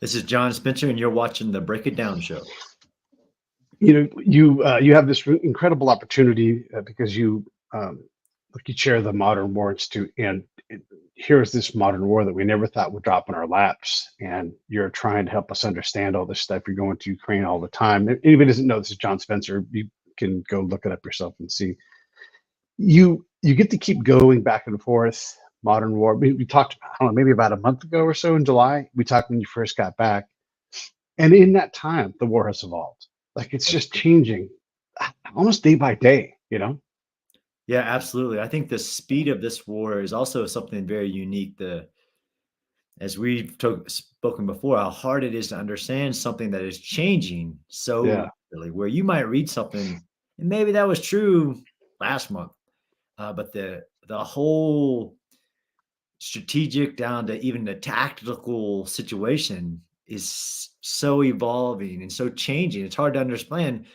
This is John Spencer, and you're watching the Break It Down show. You have this incredible opportunity because you chair the Modern War Institute, and here's this modern war that we never thought would drop in our laps. And you're trying to help us understand all this stuff. You're going to Ukraine all the time. If anybody doesn't know, this is John Spencer. You can go look it up yourself and see. You get to keep going back and forth. Modern war. We talked, I don't know, maybe about a month ago or so in July. We talked when you first got back, and in that time, the war has evolved. Like it's just changing almost day by day. Yeah, absolutely. I think the speed of this war is also something very unique. As we've spoken before, how hard it is to understand something that is changing so Yeah, rapidly, where you might read something, and maybe that was true last month, but the whole strategic down to even the tactical situation is so evolving and so changing. It's hard to understand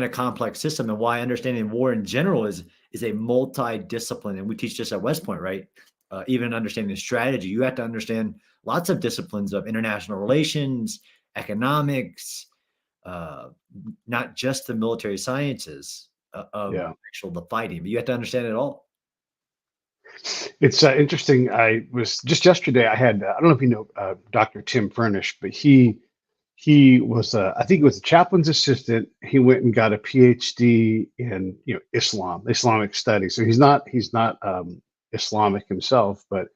a complex system, and why understanding war in general is a multi-discipline. And we teach this at West Point, right? Even understanding strategy, you have to understand lots of disciplines of international relations, economics, uh, not just the military sciences of yeah. the fighting, but you have to understand it all. It's interesting. I was just yesterday. I had I don't know if you know Dr. Tim Furnish, but he was I think he was a chaplain's assistant. He went and got a PhD in Islamic studies. So he's not Islamic himself, but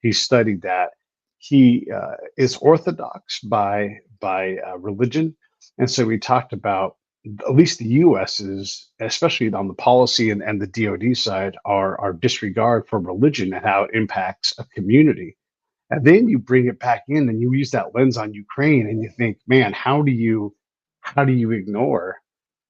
he studied that. He is Orthodox by religion, and so we talked about at least the U.S. is, especially on the policy and the DoD side, our disregard for religion and how it impacts a community. And then you bring it back in and you use that lens on Ukraine and you think, man, how do you ignore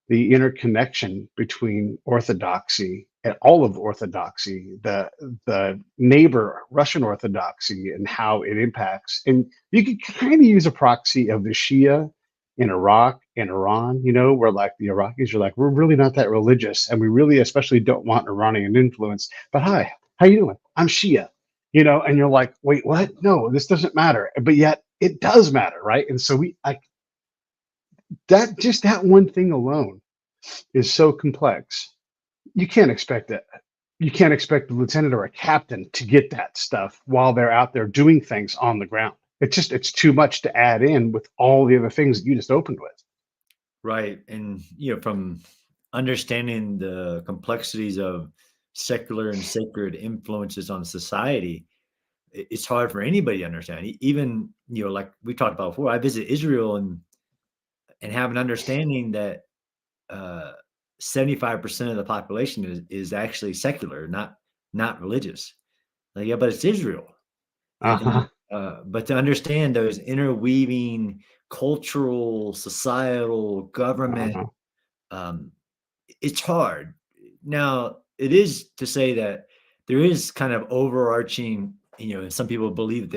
the interconnection between orthodoxy and all of orthodoxy, the neighbor Russian orthodoxy and how it impacts. And you could kind of use a proxy of the Shia in Iraq and Iran, where like the Iraqis are like, we're really not that religious and we really especially don't want Iranian influence. But hi, how you doing? I'm Shia, and you're like, wait, what? No, this doesn't matter. But yet it does matter, right? And so we like that one thing alone is so complex. You can't expect it. You can't expect a lieutenant or a captain to get that stuff while they're out there doing things on the ground. It's too much to add in with all the other things that you just opened with. Right. And, from understanding the complexities of secular and sacred influences on society, it's hard for anybody to understand. Even, like we talked about before, I visit Israel and have an understanding that uh, 75% of the population is actually secular, not religious. Like, yeah, but it's Israel. And Uh-huh. but to understand those interweaving cultural, societal, government, Uh-huh. um, it's hard. Now, it is to say that there is kind of overarching, some people believe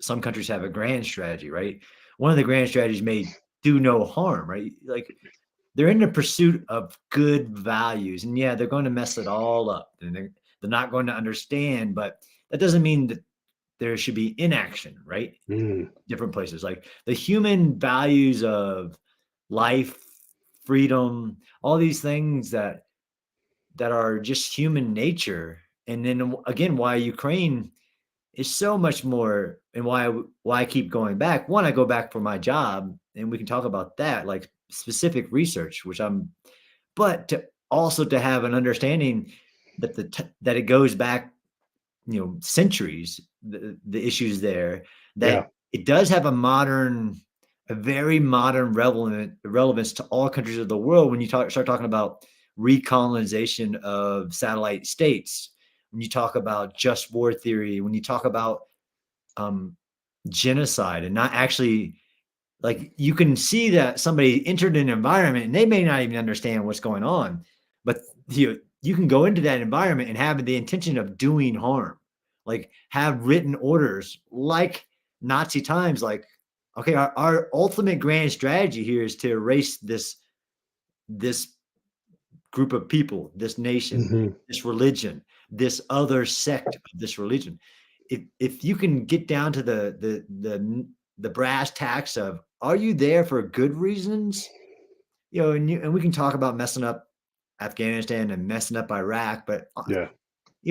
some countries have a grand strategy, right? One of the grand strategies may do no harm, right? Like they're in the pursuit of good values. And yeah, they're going to mess it all up and they're not going to understand, but that doesn't mean that there should be inaction, right? Mm. Different places. Like the human values of life, freedom, all these things that are just human nature. And then again, why Ukraine is so much more, and why I keep going back. One, I go back for my job, and we can talk about that, like specific research, but to also to have an understanding that that it goes back, centuries, the issues there, that Yeah. it does have a very modern relevance to all countries of the world when you start talking about recolonization of satellite states, when you talk about just war theory, when you talk about um, genocide, and not actually, like, you can see that somebody entered an environment and they may not even understand what's going on, but you can go into that environment and have the intention of doing harm, like have written orders like Nazi times, like, okay, our ultimate grand strategy here is to erase this group of people, this nation, Hmm. this religion, this other sect of this religion. if you can get down to the brass tacks of, are you there for good reasons? And we can talk about messing up Afghanistan and messing up Iraq, but Yeah.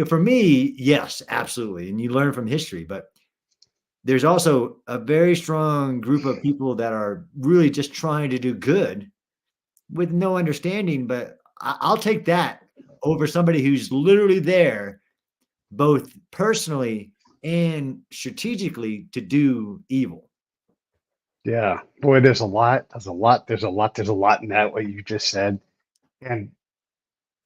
for me, yes, absolutely. And you learn from history, but there's also a very strong group of people that are really just trying to do good with no understanding. But I'll take that over somebody who's literally there, both personally and strategically, to do evil. Yeah. Boy, there's a lot. There's a lot. There's a lot. There's a lot in that what you just said. And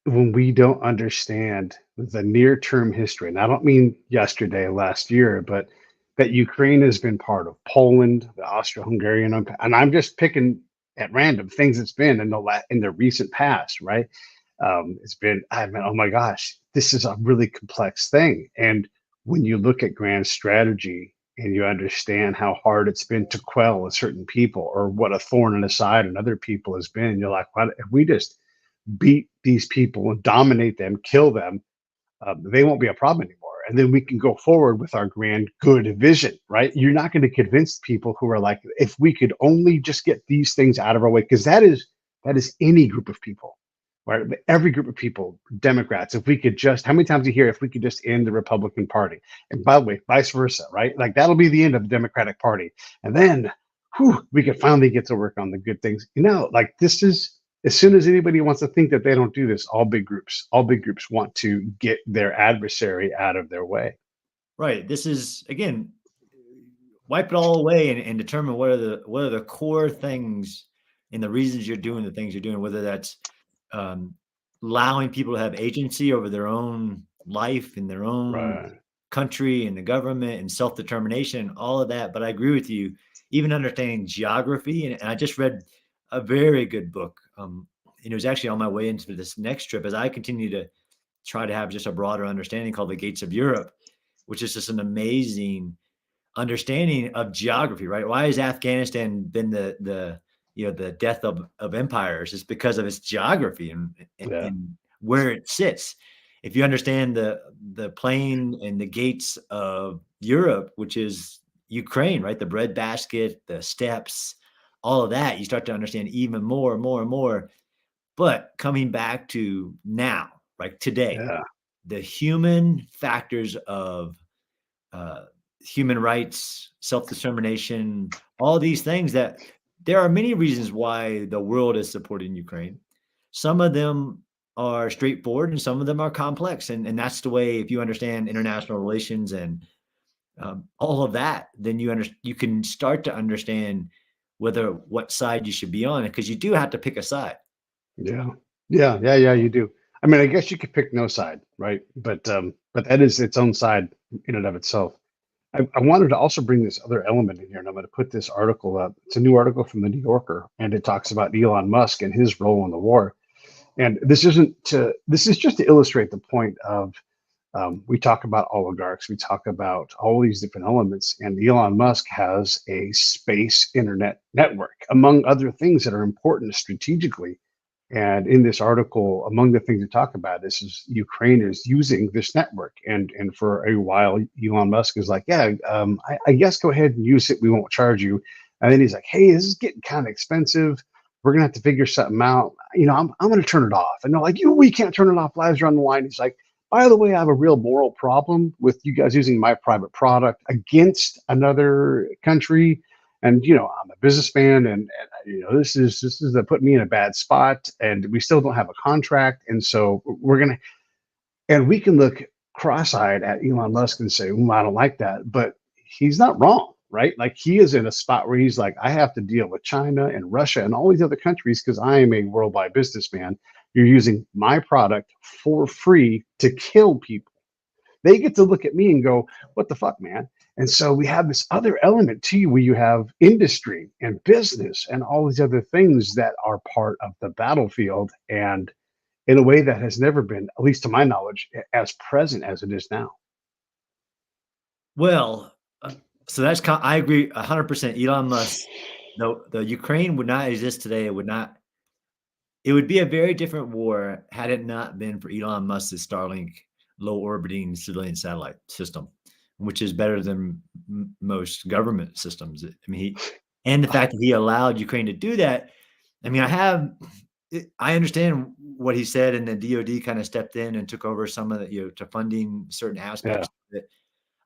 when we don't understand the near term history, and I don't mean yesterday, last year, but that Ukraine has been part of Poland, the Austro-Hungarian Empire, and I'm just picking at random things it's been in the recent past, right? It's been, I mean, oh my gosh, this is a really complex thing. And when you look at grand strategy and you understand how hard it's been to quell a certain people, or what a thorn in the side in other people has been, you're like, what if we just beat these people and dominate them, kill them, they won't be a problem anymore. And then we can go forward with our grand good vision, right? You're not going to convince people who are like, if we could only just get these things out of our way, because that is any group of people, right? Every group of people, Democrats, if we could just, how many times you hear, if we could just end the Republican Party? And by the way, vice versa, right? Like that'll be the end of the Democratic Party. And then we could finally get to work on the good things. Like this is, as soon as anybody wants to think that they don't do this, all big groups want to get their adversary out of their way. Right. This is, again, wipe it all away and determine what are the core things and the reasons you're doing the things you're doing, whether that's um, allowing people to have agency over their own life and their own Right. country and the government and self-determination, all of that. But I agree with you, even understanding geography. And I just read a very good book. And it was actually on my way into this next trip as I continue to try to have just a broader understanding, called The Gates of Europe, which is just an amazing understanding of geography, right? Why has Afghanistan been the death of empires? Is because of its geography Yeah. and where it sits. If you understand the plane and the gates of Europe, which is Ukraine, right? The breadbasket, the steppes, all of that, you start to understand even more and more and more. But coming back to now, right, today, Yeah. the human factors of uh, human rights, self determination, all these things, that there are many reasons why the world is supporting Ukraine. Some of them are straightforward and some of them are complex. And that's the way, if you understand international relations and all of that, then you can start to understand whether what side you should be on, because you do have to pick a side. Yeah. Yeah. Yeah. Yeah. You do. I mean, I guess you could pick no side, right? But that is its own side in and of itself. I wanted to also bring this other element in here, and I'm going to put this article up. It's a new article from the New Yorker, and it talks about Elon Musk and his role in the war. And this is just to illustrate the point of, we talk about oligarchs, we talk about all these different elements, and Elon Musk has a space internet network, among other things that are important strategically. And in this article, among the things to talk about, this is Ukraine is using this network, and for a while, Elon Musk is like, yeah, I guess go ahead and use it. We won't charge you. And then he's like, hey, this is getting kind of expensive. We're gonna have to figure something out. I'm gonna turn it off. And they're like, we can't turn it off. Lives are on the line. He's like, by the way, I have a real moral problem with you guys using my private product against another country. And I'm a businessman, and this is putting me in a bad spot, and we still don't have a contract, and so we can look cross-eyed at Elon Musk and say, I don't like that, but he's not wrong, right? Like he is in a spot where he's like, I have to deal with China and Russia and all these other countries because I am a worldwide businessman. You're using my product for free to kill people. They get to look at me and go, what the fuck, man? And so we have this other element too, where you have industry and business and all these other things that are part of the battlefield, and in a way that has never been, at least to my knowledge, as present as it is now. Well, so I agree 100%. Elon Musk, the Ukraine would not exist today. It would be a very different war had it not been for Elon Musk's Starlink low orbiting civilian satellite system. which is better than most government systems. I mean, and the fact that he allowed Ukraine to do that. I mean, I understand what he said, and the DoD kind of stepped in and took over some of the, to funding certain Yeah. aspects of it.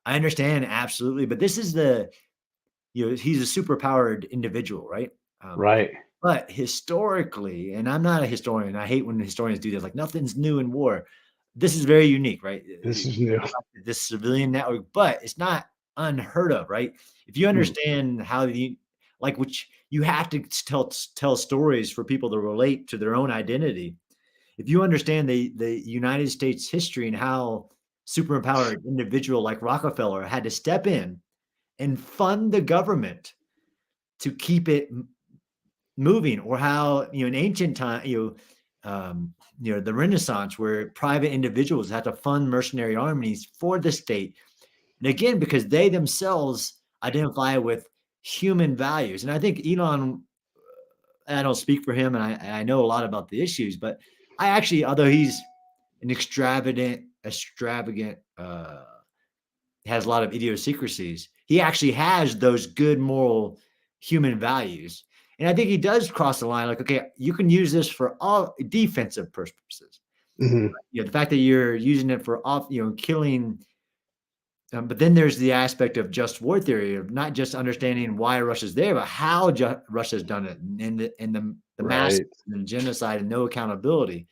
I understand absolutely, but this is he's a superpowered individual, right? Um, Right. but historically, and I'm not a historian, I hate when historians do this, like nothing's new in war. This is very unique, right? This is new. This civilian network, but it's not unheard of, right? If you Mm, understand how which you have to tell stories for people to relate to their own identity. If you understand the United States history and how super empowered individual like Rockefeller had to step in and fund the government to keep it moving, or how in ancient time, the Renaissance, where private individuals had to fund mercenary armies for the state, and again because they themselves identify with human values. And I think Elon, I don't speak for him, and I know a lot about the issues, but I actually, although he's an extravagant, has a lot of idiosyncrasies, he actually has those good moral human values. And I think he does cross the line. Like, okay, you can use this for all defensive purposes. mhm. The fact that you're using it for killing. But then there's the aspect of just war theory, of not just understanding why Russia's there, but how Russia's done it, and the mass Right. and genocide and no accountability.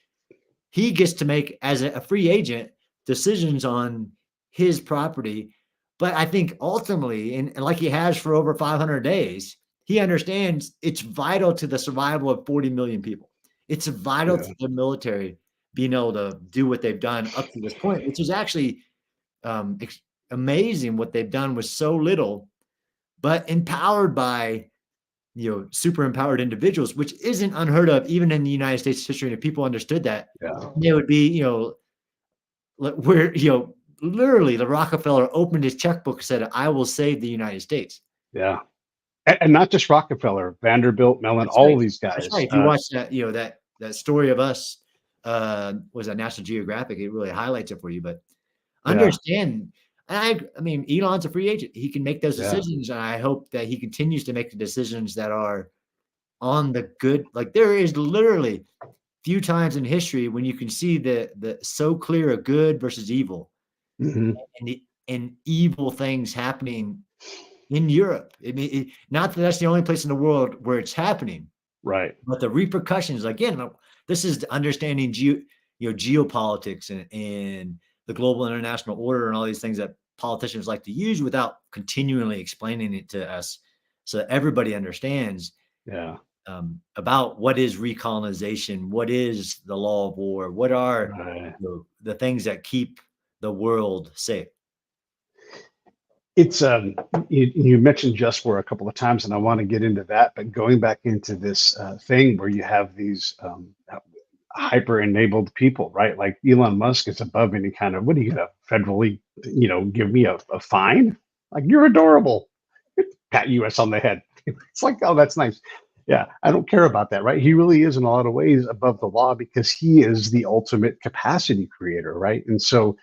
He gets to make, as a free agent, decisions on his property. But I think ultimately, and like he has for over 500 days, he understands it's vital to the survival of 40 million people. It's vital Yeah. to the military being able to do what they've done up to this point, which is actually um, amazing what they've done with so little, but empowered by super empowered individuals, which isn't unheard of even in the United States history. And if people understood that, Yeah. they would be where literally the Rockefeller opened his checkbook and said, "I will save the United States." Yeah. And not just Rockefeller, Vanderbilt, Mellon, That's all right. of these That's right. guys. If you watch that, that story of us, was that National Geographic, it really highlights it for you. But Yeah. understand, I mean, Elon's a free agent. He can make those Yeah. decisions, and I hope that he continues to make the decisions that are on the good. Like, there is literally few times in history when you can see the so clear a good versus evil, Hmm. and evil things happening in Europe. I mean, not that that's the only place in the world where it's happening, Right. but the repercussions, again, this is understanding geopolitics and the global international order and all these things that politicians like to use without continually explaining it to us, so that everybody understands Yeah. about what is recolonization, what is the law of war, what are Right. the things that keep the world safe. It's you mentioned just war a couple of times, and I want to get into that. But going back into this thing where you have these hyper enabled people, right? Like Elon Musk is above any kind of, what are you gonna federally, give me a fine? Like, you're adorable. Pat US on the head. It's like, oh, that's nice. Yeah, I don't care about that, right? He really is in a lot of ways above the law because he is the ultimate capacity creator, right? And so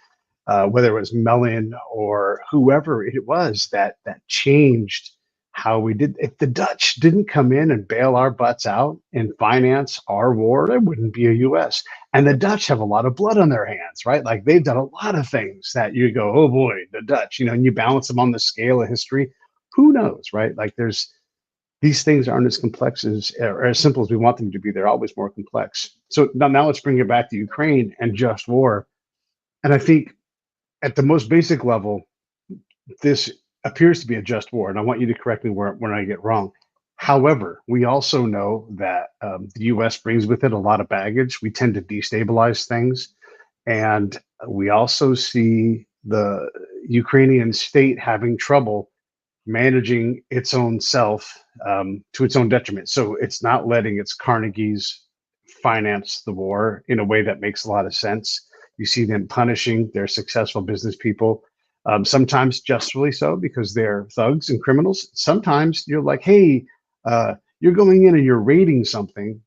whether it was Mellon or whoever it was that changed how we did. If the Dutch didn't come in and bail our butts out and finance our war, there wouldn't be a U.S. And the Dutch have a lot of blood on their hands, right? Like, they've done a lot of things that you go, oh boy, the Dutch, and you balance them on the scale of history. Who knows, right? Like, these things aren't as complex or as simple as we want them to be. They're always more complex. So now let's bring it back to Ukraine and just war. And I think at the most basic level, this appears to be a just war, and I want you to correct me when I get wrong. However, we also know that the U.S. brings with it a lot of baggage. We tend to destabilize things, and we also see the Ukrainian state having trouble managing its own self to its own detriment. So it's not letting its Carnegies finance the war in a way that makes a lot of sense. You see them punishing their successful business people, sometimes justly so because they're thugs and criminals. Sometimes you're like, hey, you're going in and you're raiding something,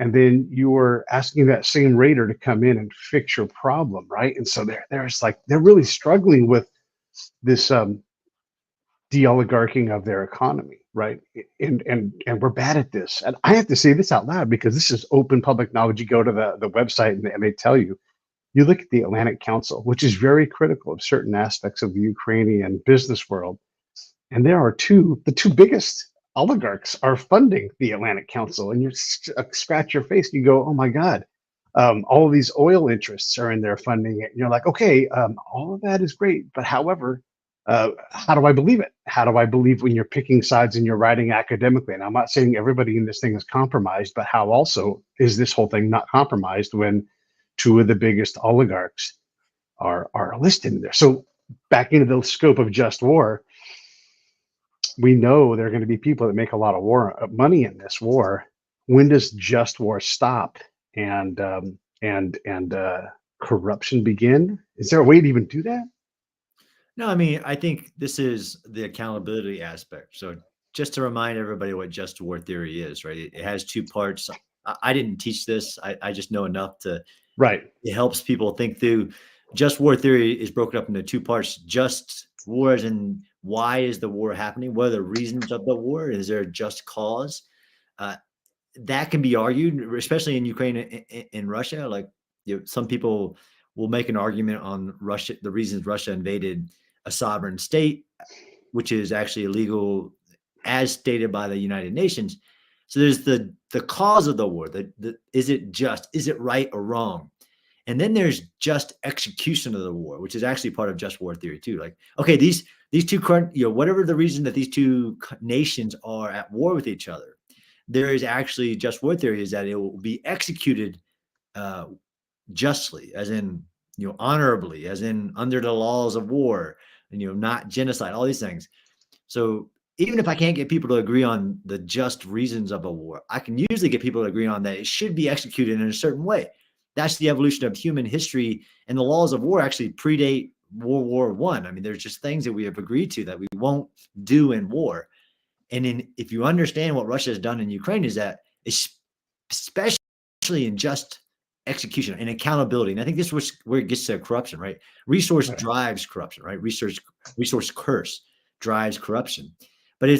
and then you're asking that same raider to come in and fix your problem, right? And so there's like they're really struggling with this de-oligarching of their economy, right? And we're bad at this. And I have to say this out loud because this is open public knowledge. You go to the website and they tell you. You look at the Atlantic Council, which is very critical of certain aspects of the Ukrainian business world, and there are the two biggest oligarchs are funding the Atlantic Council, and you scratch your face. You go, oh my God, all of these oil interests are in there funding it. And you're like, okay, all of that is great, but however, how do I believe it? How do I believe when you're picking sides and you're writing academically? And I'm not saying everybody in this thing is compromised, but how also is this whole thing not compromised when two of the biggest oligarchs are listed in there? So back into the scope of just war, we know there are going to be people that make a lot of money in this war. When does just war stop and corruption begin? Is there a way to even do that? No, I mean, I think this is the accountability aspect. So just to remind everybody what just war theory is, right? It has two parts. I didn't teach this. I just know enough to, Right. it helps people think through. Just war theory is broken up into two parts. Just war, as in why is the war happening? What are the reasons of the war? Is there a just cause? That can be argued, especially in Ukraine and Russia. Like, some people will make an argument on Russia, the reasons Russia invaded a sovereign state, which is actually illegal, as stated by the United Nations. So there's the cause of the war. Is it just? Is it right or wrong? And then there's just execution of the war, which is actually part of just war theory too. Like, okay, these two current, whatever the reason that these two nations are at war with each other, there is actually just war theory is that it will be executed uh, justly, as in, honorably, as in under the laws of war, and not genocide, all these things. So even if I can't get people to agree on the just reasons of a war, I can usually get people to agree on that it should be executed in a certain way. That's the evolution of human history, and the laws of war actually predate World War I. I mean, there's just things that we have agreed to that we won't do in war. And if you understand what Russia has done in Ukraine, is that especially in just execution and accountability. And I think this was where it gets to corruption, right? Resource drives corruption, right? Resource curse drives corruption. But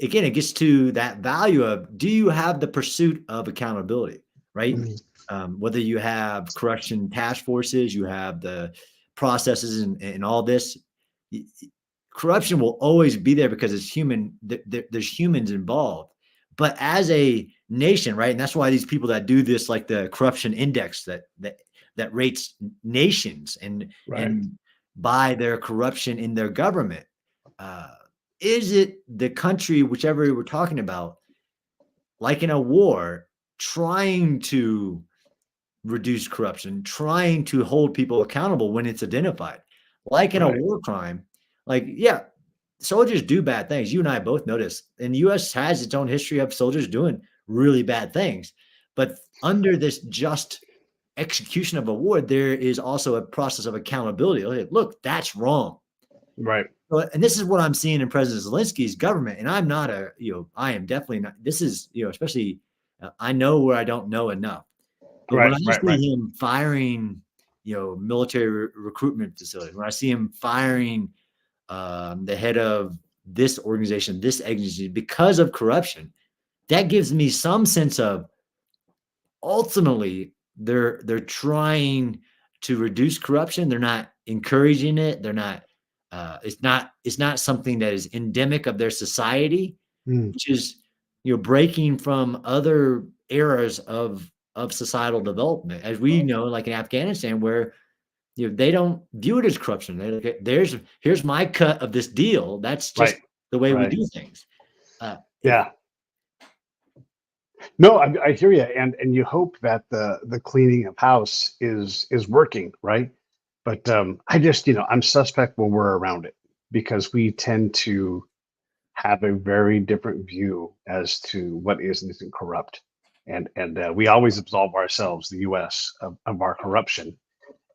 again, it gets to that value of, do you have the pursuit of accountability, right? Whether you have corruption task forces, you have the processes and all this, corruption will always be there because it's human. There's humans involved. But as a nation, right? And that's why these people that do this, like the corruption index that rates nations and by their corruption in their government, is it the country, whichever we're talking about, like in a war, trying to reduce corruption, trying to hold people accountable when it's identified, like in a war crime? Like, yeah, soldiers do bad things. You and I both notice. And the U.S. has its own history of soldiers doing really bad things. But under this just execution of a war, there is also a process of accountability. Like, look, that's wrong. Right. And this is what I'm seeing in President Zelensky's government. And I'm not I am definitely not. This is, especially, I know where I don't know enough. But when I see him firing, military recruitment facilities, when I see him firing the head of this organization, this agency, because of corruption, that gives me some sense of, ultimately, they're trying to reduce corruption. They're not encouraging it. They're not. It's not something that is endemic of their society, which is, breaking from other eras of societal development, as we know, like in Afghanistan, where they don't view it as corruption. They look at, here's my cut of this deal. That's just the way we do things. No, I hear you, and you hope that the cleaning of house is working, right? But I just, I'm suspect when we're around it, because we tend to have a very different view as to what is and isn't corrupt, and we always absolve ourselves, the U.S., of our corruption,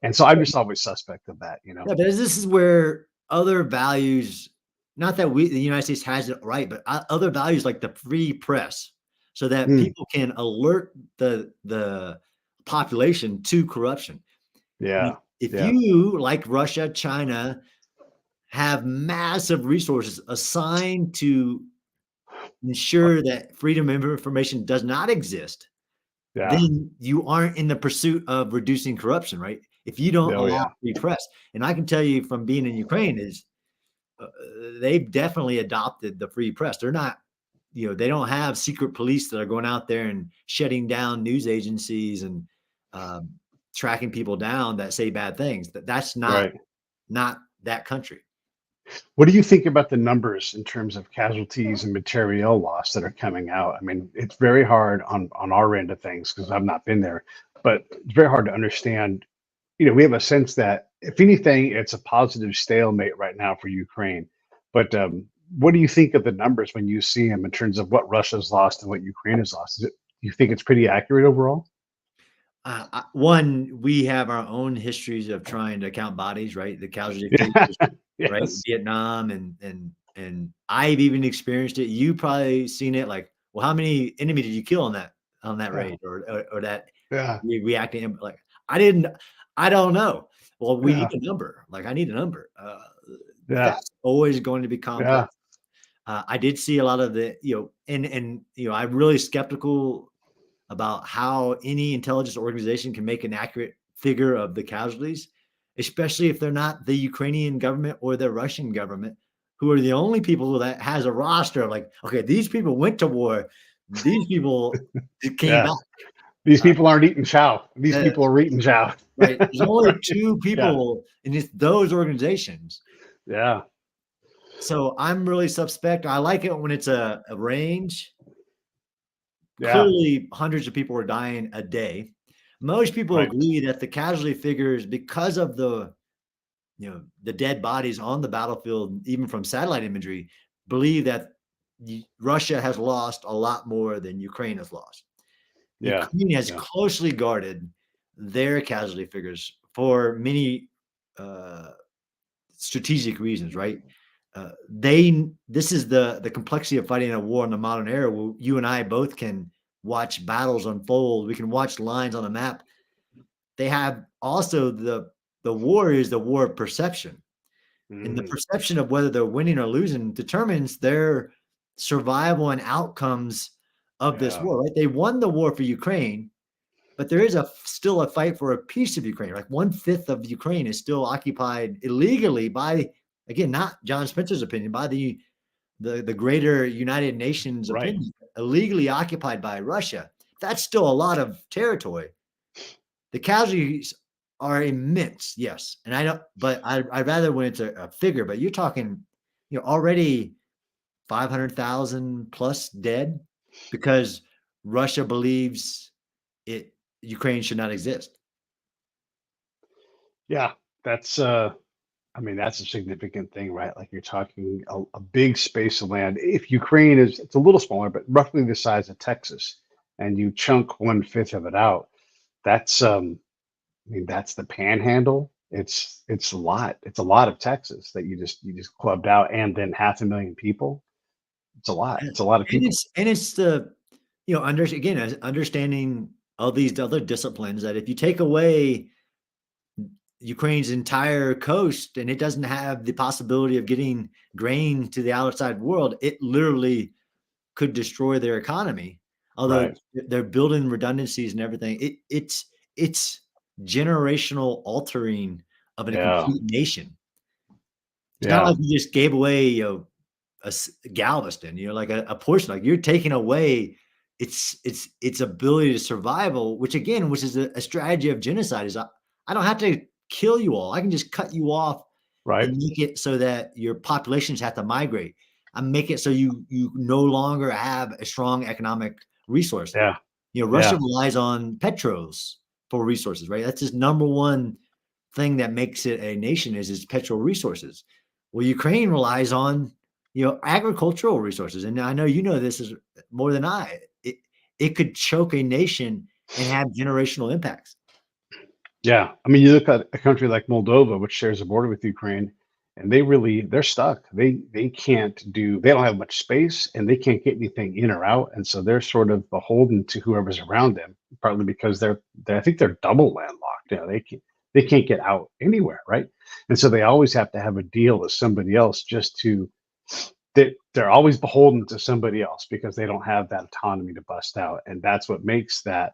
and so I'm just always suspect of that, Yeah, but this is where other values, not that the United States has it right, but other values like the free press, so that people can alert the population to corruption. Yeah. If you, like Russia, China, have massive resources assigned to Uh, ensure that freedom of information does not exist, Yeah. then you aren't in the pursuit of reducing corruption, right? If you don't Oh allow yeah. free press, and I can tell you from being in Ukraine is they've definitely adopted the free press. They're not, they don't have secret police that are going out there and shutting down news agencies and um, tracking people down that say bad things. That's not Right. not that country. What do you think about the numbers in terms of casualties and material loss that are coming out? I mean, it's very hard on our end of things because I've not been there, but it's very hard to understand. We have a sense that if anything, it's a positive stalemate right now for Ukraine. But what do you think of the numbers when you see them in terms of what Russia's lost and what Ukraine has lost? You think it's pretty accurate overall? One, we have our own histories of trying to count bodies, right? The casualty Yeah. figures, right? Yes. Vietnam and I've even experienced it. You probably seen it. Like, well, how many enemy did you kill on that Yeah. raid or that Yeah. reacting? Like, I didn't. I don't know. Well, we need Yeah. a number. Like, I need a number. Yeah. That's always going to be complex. Yeah. I did see a lot of the, and I'm really skeptical about how any intelligence organization can make an accurate figure of the casualties, especially if they're not the Ukrainian government or the Russian government, who are the only people that has a roster of like, okay, these people went to war, these people came Yeah. back. These Uh, people aren't eating chow. These uh, people are eating chow. right? There's only two Yeah. people in those organizations. Yeah. So I'm really suspect. I like it when it's a range. Yeah. Clearly, hundreds of people are dying a day. Most people Right. agree that the casualty figures, because of the dead bodies on the battlefield, even from satellite imagery, believe that Russia has lost a lot more than Ukraine has lost. Yeah. Ukraine has Yeah. closely guarded their casualty figures for many uh, strategic reasons, right? This is the complexity of fighting a war in the modern era. Where you and I both can watch battles unfold. We can watch lines on a map. They have also the war is the war of perception, and the Mhm. perception of whether they're winning or losing determines their survival and outcomes of this Yeah. war. Right? They won the war for Ukraine, but there is still a fight for a piece of Ukraine. Like 1/5 of Ukraine is still occupied illegally by, again, not John Spencer's opinion, by the greater United Nations Right. opinion, illegally occupied by Russia. That's still a lot of territory. The casualties are immense, yes, and I don't, but I'd rather when it's a figure. But you're talking, already 500,000 plus dead because Russia believes it Ukraine should not exist. Yeah. That's I mean, that's a significant thing, right? Like you're talking a big space of land. If Ukraine is, it's a little smaller, but roughly the size of Texas, and you chunk 1/5 of it out, that's I mean, that's the panhandle. It's a lot. It's a lot of Texas that you just clubbed out, and then 500,000 people. It's a lot. Yeah, It's a lot of people. and it's the, understanding all these other disciplines that if you take away Ukraine's entire coast and it doesn't have the possibility of getting grain to the outside world, it literally could destroy their economy. Although Right. they're building redundancies and everything, it's generational altering of a Yeah. complete nation. It's not Yeah. like you just gave away, Galveston, like a portion, like you're taking away its ability to survival, which is a strategy of genocide. Is I don't have to kill you all. I can just cut you off Right. and make it so that your populations have to migrate. I make it so you no longer have a strong economic resource. Yeah. Russia Yeah. relies on petros for resources, right? That's just number one thing that makes it a nation is its petrol resources. Well, Ukraine relies on, agricultural resources. And I know you know this is more than I. It could choke a nation and have generational impacts. Yeah. I mean, you look at a country like Moldova, which shares a border with Ukraine, and they're stuck. They can't do. They don't have much space, and they can't get anything in or out, and so they're sort of beholden to whoever's around them. Partly because they're I think they're double landlocked. They can. they can't get out anywhere, right? And so they always have to have a deal with somebody else just to they're always beholden to somebody else because they don't have that autonomy to bust out. And that's what makes that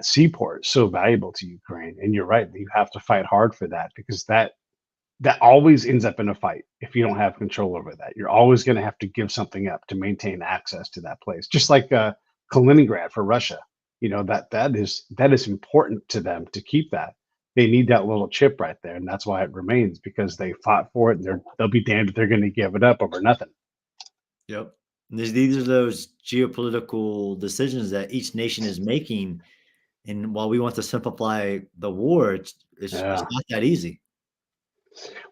seaport so valuable to Ukraine. And you're right, you have to fight hard for that because that always ends up in a fight if you don't have control over that. You're always going to have to give something up to maintain access to that place. Just like Kaliningrad for Russia, that is important to them to keep that. They need that little chip right there, and that's why it remains because they fought for it. And they'll be damned if they're going to give it up over nothing. Yep. And these are those geopolitical decisions that each nation is making. And while we want to simplify the war, it's Yeah. not that easy.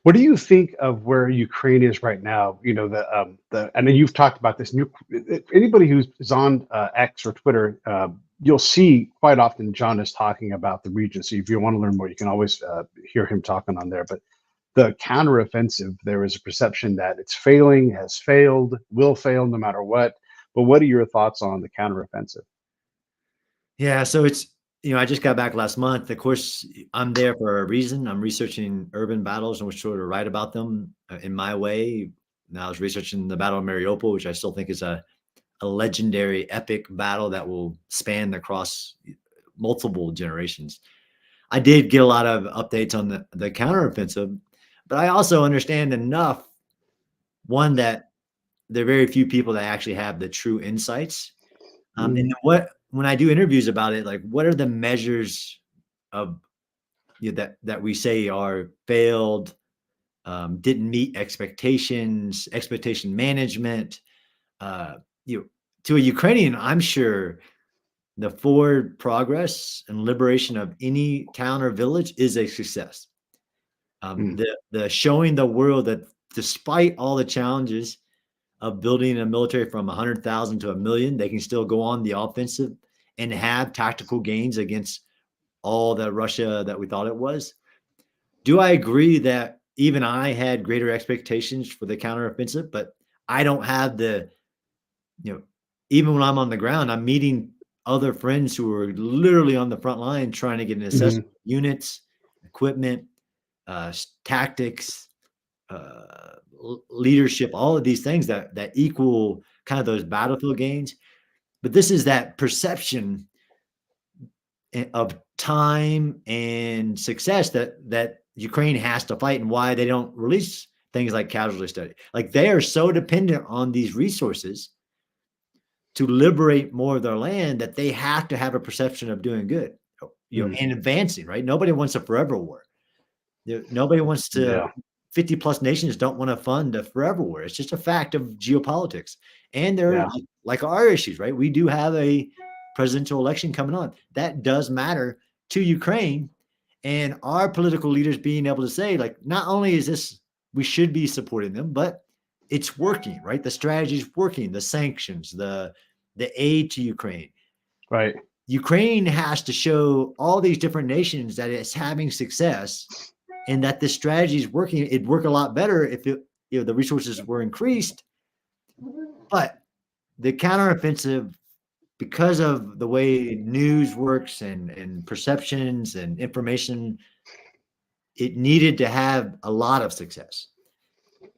What do you think of where Ukraine is right now? The I know you've talked about this. Anybody who's is on X or Twitter, you'll see quite often John is talking about the region. So if you want to learn more, you can always hear him talking on there. But the counteroffensive, there is a perception that it's failing, has failed, will fail no matter what. But what are your thoughts on the counteroffensive? Yeah, so I just got back last month. Of course, I'm there for a reason. I'm researching urban battles and was sure to write about them in my way. Now I was researching the Battle of Mariupol, which I still think is a legendary, epic battle that will span across multiple generations. I did get a lot of updates on the counteroffensive, but I also understand enough, one, that there are very few people that actually have the true insights. And Mm, what when I do interviews about it, like what are the measures of that we say are failed, didn't meet expectations, expectation management. Uh, you know, to a Ukrainian, I'm sure the forward progress and liberation of any town or village is a success. mm, The showing the world that despite all the challenges of building a military from 100,000 to a million, they can still go on the offensive and have tactical gains against all the Russia that we thought it was. Do I agree that even I had greater expectations for the counteroffensive, but I don't have you know, even when I'm on the ground, I'm meeting other friends who are literally on the front line trying to get an assessment mhm, of units, equipment, tactics, leadership, all of these things that equal kind of those battlefield gains. But this is that perception of time and success that Ukraine has to fight, and why they don't release things like casualty study. Like they are so dependent on these resources to liberate more of their land that they have to have a perception of doing good, mm, and advancing. Right? Nobody wants a forever war. Nobody wants to. yeah, 50 plus nations don't want to fund a forever war. It's just a fact of geopolitics. And they're yeah, like our issues, right? We do have a presidential election coming on. That does matter to Ukraine. And our political leaders being able to say, like, not only is this, we should be supporting them, but it's working, right? The strategy is working, the sanctions, the aid to Ukraine. right. Ukraine has to show all these different nations that it's having success and that this strategy is working. It'd work a lot better if the resources were increased. But the counteroffensive, because of the way news works and perceptions and information, it needed to have a lot of success.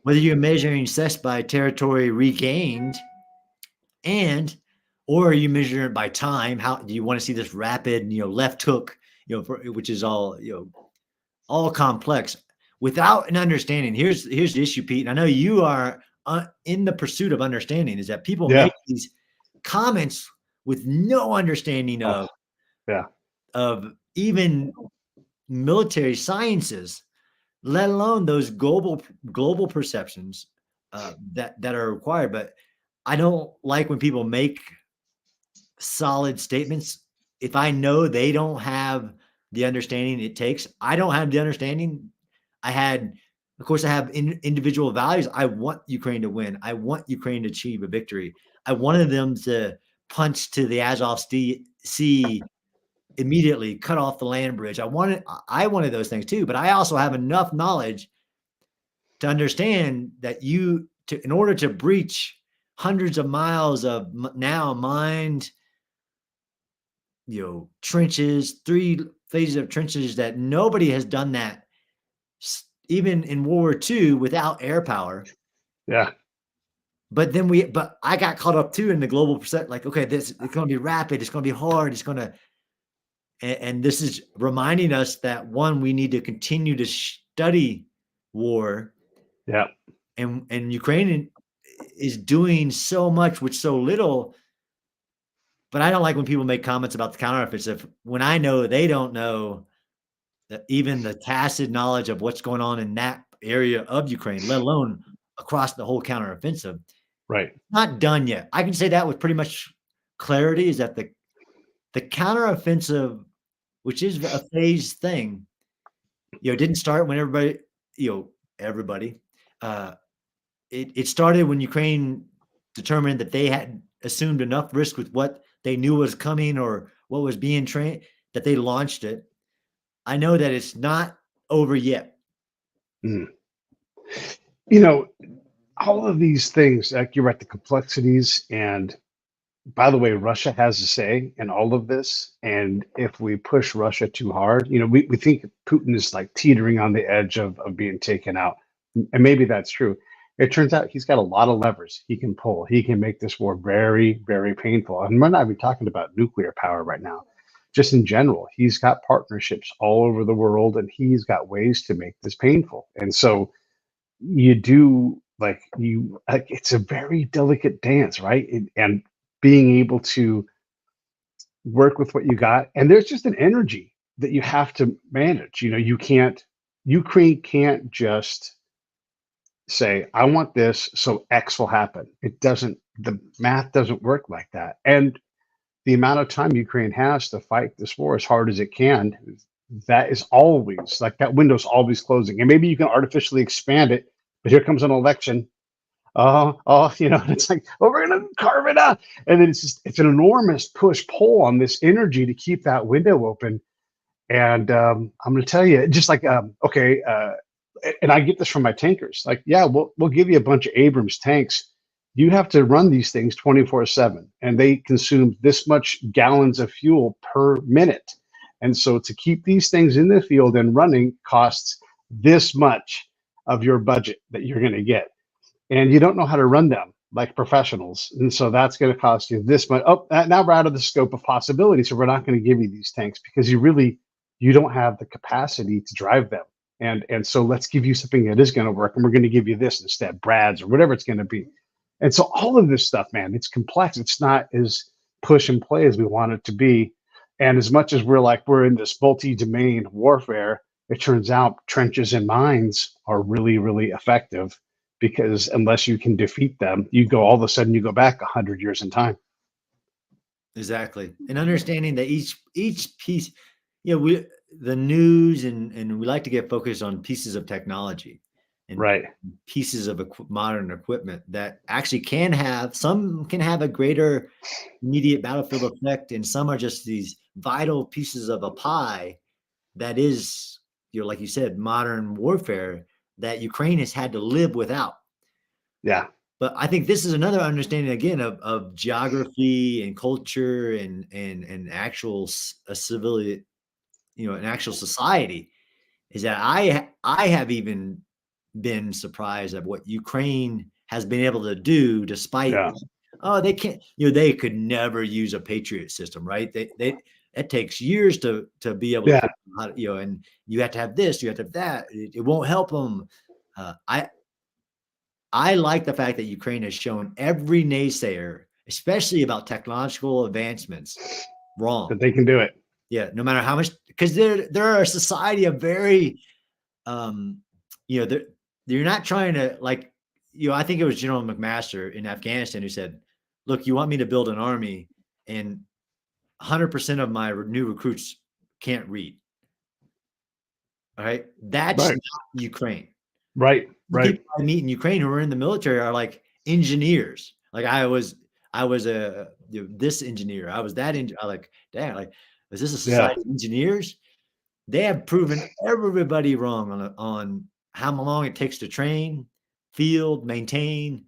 Whether you're measuring success by territory regained and or are you measuring it by time? How do you want to see this rapid, left hook, which is all complex without an understanding. Here's the issue, Pete. And I know you are in the pursuit of understanding. Is that people Yeah. make these comments with no understanding Oh, yeah. of even military sciences, let alone those global perceptions that are required. But I don't like when people make solid statements. If I know they don't have the understanding it takes, I don't have the understanding. Of course, I have individual values. I want Ukraine to win. I want Ukraine to achieve a victory. I wanted them to punch to the Azov Sea immediately, cut off the land bridge. I wanted those things too, but I also have enough knowledge to understand that in order to breach hundreds of miles of now mined trenches, phases of trenches that nobody has done that, even in World War II without air power. Yeah. But I got caught up too in the global percent. Like, okay, this it's going to be rapid. It's going to be hard. It's going to, and this is reminding us that one, we need to continue to study war, Yeah. and Ukraine is doing so much with so little. But I don't like when people make comments about the counteroffensive when I know they don't know that even the tacit knowledge of what's going on in that area of Ukraine, let alone across the whole counteroffensive. Right. Not done yet. I can say that with pretty much clarity is that the counteroffensive, which is a phased thing, didn't start when everybody, uh, it started when Ukraine determined that they had assumed enough risk with what they knew was coming or what was being trained that they launched it. I know that it's not over yet. Mm. You know, all of these things, like you're right, the complexities. And by the way, Russia has a say in all of this. And if we push Russia too hard, we think Putin is like teetering on the edge of being taken out. And maybe that's true. It turns out he's got a lot of levers he can pull. He can make this war very, very painful. And we're not even talking about nuclear power right now. Just in general, he's got partnerships all over the world and he's got ways to make this painful. And so you do like it's a very delicate dance, right? And being able to work with what you got, and there's just an energy that you have to manage. You can't, Ukraine can't just say, I want this, so X will happen. It doesn't, the math doesn't work like that. And the amount of time Ukraine has to fight this war as hard as it can, that is always like that window's always closing. And maybe you can artificially expand it, but here comes an election. It's like, oh, we're gonna carve it out. And then it's an enormous push pull on this energy to keep that window open. And I'm gonna tell you, just like okay, and I get this from my tankers. Like, yeah, we'll give you a bunch of Abrams tanks. You have to run these things 24/7, and they consume this much gallons of fuel per minute. And so to keep these things in the field and running costs this much of your budget that you're going to get. And you don't know how to run them like professionals. And so that's going to cost you this much. Oh, now we're out of the scope of possibility. So we're not going to give you these tanks because you don't have the capacity to drive them. And so let's give you something that is going to work, and we're going to give you this instead, Brad's or whatever it's going to be. And so all of this stuff, man, it's complex. It's not as push and play as we want it to be. And as much as we're in this multi-domain warfare, it turns out trenches and mines are really, really effective, because unless you can defeat them, all of a sudden you go back 100 years in time. Exactly. And understanding that each piece, the news and we like to get focused on pieces of technology and Right. pieces of modern equipment that actually can have a greater immediate battlefield effect, and some are just these vital pieces of a pie that is, like you said, modern warfare that Ukraine has had to live without. Yeah. But I think this is another understanding again of geography and culture and actual a civility, an actual society, is that I have even been surprised at what Ukraine has been able to do despite, Yeah. they can't, they could never use a Patriot system, right? It takes years to be able to Yeah. figure out how to, and you have to have this, you have to have that. It won't help them. I like the fact that Ukraine has shown every naysayer, especially about technological advancements, wrong. That they can do it. Yeah, no matter how much, because they're a society of very, they're not trying to like, I think it was General McMaster in Afghanistan who said, "Look, you want me to build an army, and 100% of my new recruits can't read." All right, that's Right. not Ukraine. Right. The Right. people I meet in Ukraine who are in the military are like engineers. Like I was this engineer. I was that engineer. I like, damn, like, is this a Yeah. society of engineers? They have proven everybody wrong on how long it takes to train, field, maintain,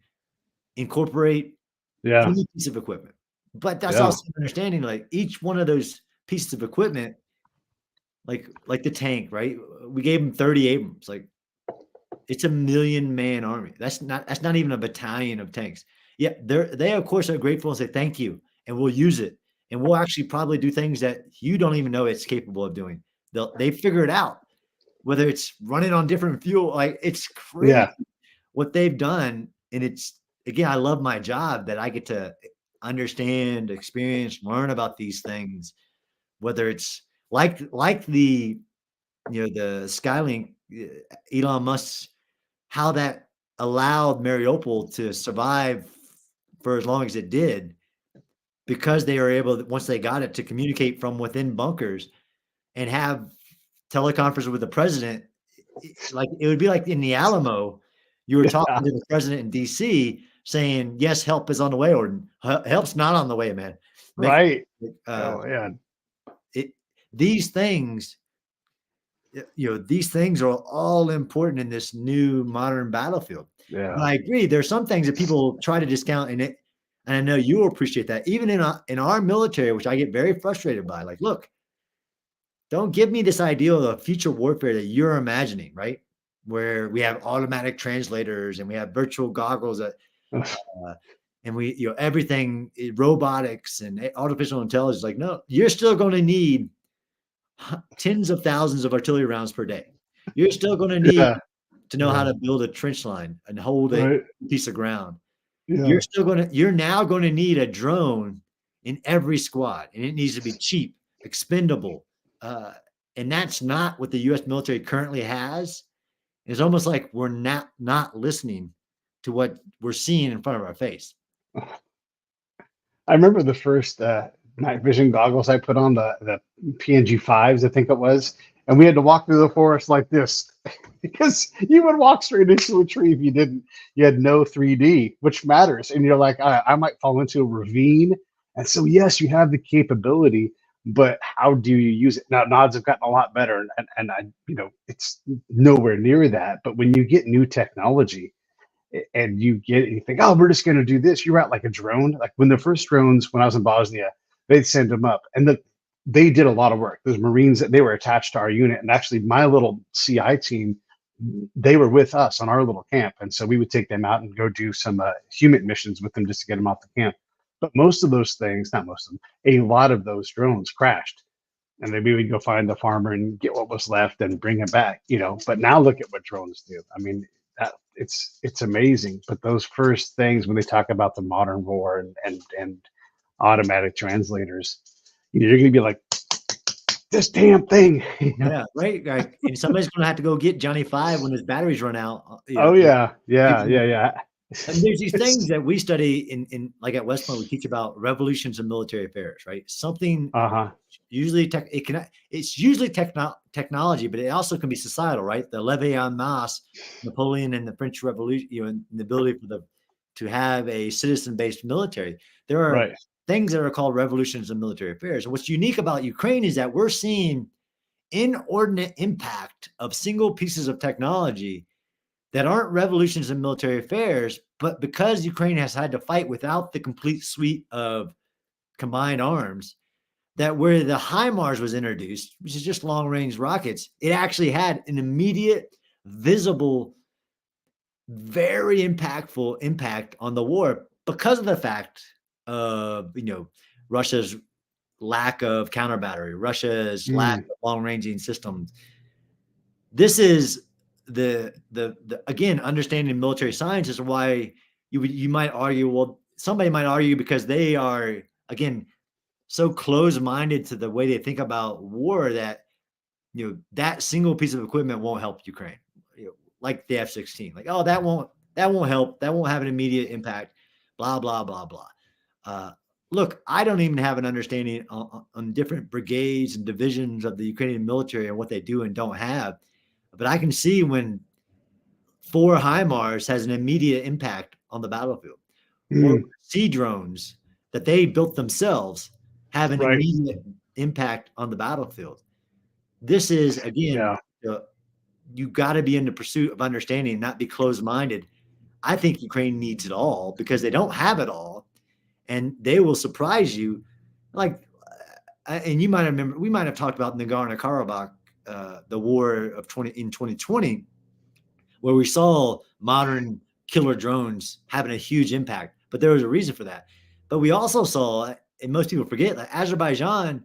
incorporate Yeah. any piece of equipment. But that's Yeah. also understanding like each one of those pieces of equipment like the tank, right? We gave them 30 Abrams. Like it's a 1,000,000-man army. That's not even a battalion of tanks. Yeah, they of course are grateful and say thank you, and we'll use it, and we'll actually probably do things that you don't even know it's capable of doing. They figure it out, whether it's running on different fuel. Like it's crazy Yeah. what they've done, and it's again, I love my job that I get to understand, experience, learn about these things. Whether it's like the the Skylink, Elon Musk's how that allowed Mariupol to survive for as long as it did because they were able, once they got it, to communicate from within bunkers and have teleconference with the president. Like it would be like in the Alamo, you were Yeah. talking to the president in DC saying, "Yes, help is on the way," or "Help's not on the way, man." Make Right. uh, Oh yeah. it these things these things are all important in this new modern battlefield. But Yeah. I agree, there's some things that people try to discount in it, and I know you will appreciate that. Even in our military, which I get very frustrated by, like, look, don't give me this ideal of future warfare that you're imagining, right? Where we have automatic translators and we have virtual goggles that, uh, and we, everything, robotics and artificial intelligence. Like, no, you're still going to need tens of thousands of artillery rounds per day. You're still going to need Yeah. to know how Yeah. to build a trench line and hold a Right. piece of ground. Yeah. You're now going to need a drone in every squad, and it needs to be cheap, expendable. Uh, and that's not what the US military currently has. It's almost like we're not listening to what we're seeing in front of our face. I remember the first night vision goggles I put on, the PNG fives, I think it was, and we had to walk through the forest like this because you would walk straight into a tree if you didn't. You had no 3D, which matters, and you're like, I might fall into a ravine, and so yes, you have the capability, but how do you use it? Now nods have gotten a lot better, and I, it's nowhere near that. But when you get new technology and you think, oh, we're just going to do this. You're out like a drone. Like when the first drones, when I was in Bosnia, they'd send them up, and they did a lot of work. Those Marines, that they were attached to our unit, and actually my little CI team, they were with us on our little camp, and so we would take them out and go do some human missions with them just to get them off the camp. But most of those things, not most of them, a lot of those drones crashed, and then we would go find the farmer and get what was left and bring it back. But now look at what drones do. I mean, it's amazing. But those first things when they talk about the modern war and automatic translators, you're gonna be like, this damn thing. Yeah, right. Like, and somebody's going to have to go get Johnny Five when his batteries run out. Oh yeah, yeah, yeah, yeah. And there's these things It's that we study in like at West Point, we teach about revolutions in military affairs, right? Something uh-huh. usually it's usually technology, but it also can be societal, right? The levee en masse, Napoleon and the French Revolution, and the ability to have a citizen-based military. There are Right. things that are called revolutions in military affairs. And what's unique about Ukraine is that we're seeing inordinate impact of single pieces of technology that aren't revolutions in military affairs, but because Ukraine has had to fight without the complete suite of combined arms, that where the HIMARS was introduced, which is just long range rockets, it actually had an immediate, visible, very impactful impact on the war because of the fact of, Russia's lack of counter battery, Russia's lack Mm, of long ranging systems. This is the again, understanding military science is why you might argue, well, somebody might argue because they are, again, so close-minded to the way they think about war that, that single piece of equipment won't help Ukraine. Like the F-16. Like, oh, that won't help. That won't have an immediate impact. Blah, blah, blah, blah. Uh, Look, I don't even have an understanding on different brigades and divisions of the Ukrainian military and what they do and don't have. But I can see when 4 HIMARS has an immediate impact on the battlefield, or mm, sea drones that they built themselves have an right. immediate impact on the battlefield. This is, again, Yeah. uh, you got to be in the pursuit of understanding, not be closed-minded. I think Ukraine needs it all because they don't have it all, and they will surprise you. Like and you might remember, we might have talked about Nagorno-Karabakh, the war of 2020, where we saw modern killer drones having a huge impact. But there was a reason for that. But we also saw, and most people forget, like Azerbaijan